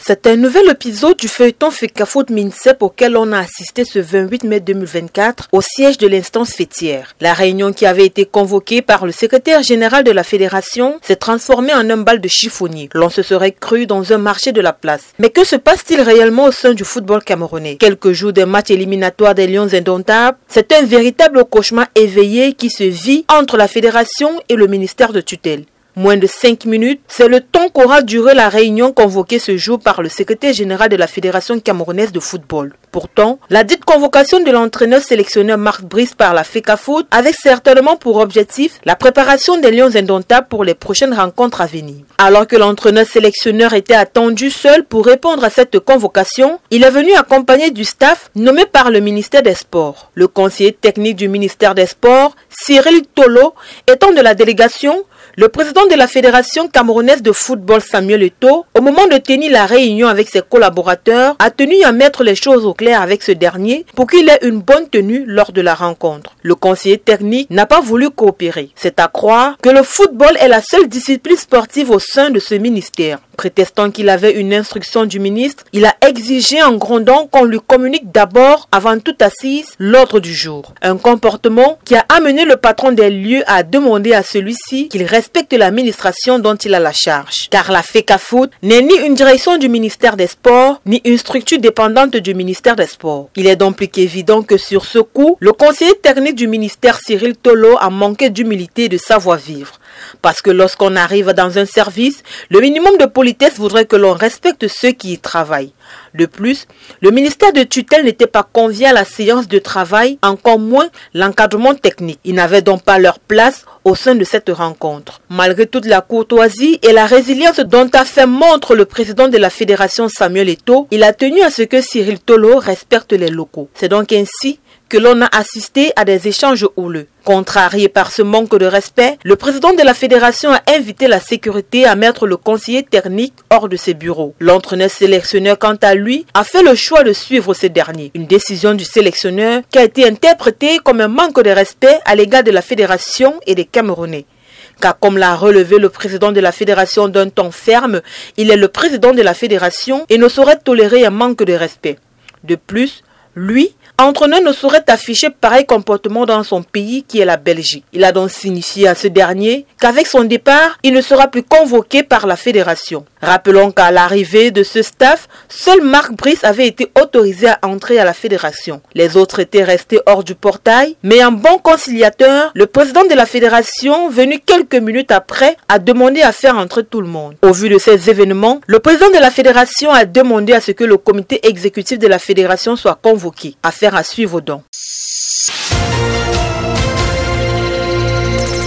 C'est un nouvel épisode du feuilleton FECAFOOT MINSEP auquel on a assisté ce 28 mai 2024 au siège de l'instance fêtière. La réunion qui avait été convoquée par le secrétaire général de la fédération s'est transformée en un bal de chiffonniers. L'on se serait cru dans un marché de la place. Mais que se passe-t-il réellement au sein du football camerounais? Quelques jours des matchs éliminatoires des Lions indomptables, c'est un véritable cauchemar éveillé qui se vit entre la fédération et le ministère de tutelle. Moins de 5 minutes, c'est le temps qu'aura duré la réunion convoquée ce jour par le secrétaire général de la Fédération camerounaise de football. Pourtant, la dite convocation de l'entraîneur sélectionneur Marc Brice par la FECAFOOT avait certainement pour objectif la préparation des Lions indomptables pour les prochaines rencontres à venir. Alors que l'entraîneur sélectionneur était attendu seul pour répondre à cette convocation, il est venu accompagné du staff nommé par le ministère des Sports. Le conseiller technique du ministère des Sports, Cyril Tolo, étant de la délégation, le président de la Fédération camerounaise de football, Samuel Eto'o, au moment de tenir la réunion avec ses collaborateurs, a tenu à mettre les choses au clair avec ce dernier pour qu'il ait une bonne tenue lors de la rencontre. Le conseiller technique n'a pas voulu coopérer. C'est à croire que le football est la seule discipline sportive au sein de ce ministère. Prétestant qu'il avait une instruction du ministre, il a exigé en grondant qu'on lui communique d'abord, avant toute assise, l'ordre du jour. Un comportement qui a amené le patron des lieux à demander à celui-ci qu'il respecte l'administration dont il a la charge. Car la FECAFOOT n'est ni une direction du ministère des Sports, ni une structure dépendante du ministère des Sports. Il est donc plus qu'évident que sur ce coup, le conseiller technique du ministère Cyril Tolo a manqué d'humilité et de savoir-vivre. Parce que lorsqu'on arrive dans un service, le minimum de politesse voudrait que l'on respecte ceux qui y travaillent. De plus, le ministère de tutelle n'était pas convié à la séance de travail, encore moins l'encadrement technique. Ils n'avaient donc pas leur place au sein de cette rencontre. Malgré toute la courtoisie et la résilience dont a fait montre le président de la fédération Samuel Eto'o, il a tenu à ce que Cyril Tolo respecte les locaux. C'est donc ainsi que l'on a assisté à des échanges houleux. Contrarié par ce manque de respect, le président de la fédération a invité la sécurité à mettre le conseiller technique hors de ses bureaux. L'entraîneur sélectionneur, quant à lui, a fait le choix de suivre ce dernier. Une décision du sélectionneur qui a été interprétée comme un manque de respect à l'égard de la fédération et des Camerounais. Car comme l'a relevé le président de la fédération d'un ton ferme, il est le président de la fédération et ne saurait tolérer un manque de respect. De plus, lui, entraîneur ne saurait afficher pareil comportement dans son pays qui est la Belgique. Il a donc signifié à ce dernier qu'avec son départ, il ne sera plus convoqué par la fédération. Rappelons qu'à l'arrivée de ce staff, seul Marc Brice avait été autorisé à entrer à la fédération. Les autres étaient restés hors du portail, mais un bon conciliateur, le président de la fédération, venu quelques minutes après, a demandé à faire entrer tout le monde. Au vu de ces événements, le président de la fédération a demandé à ce que le comité exécutif de la fédération soit convoqué. Affaire à suivre donc.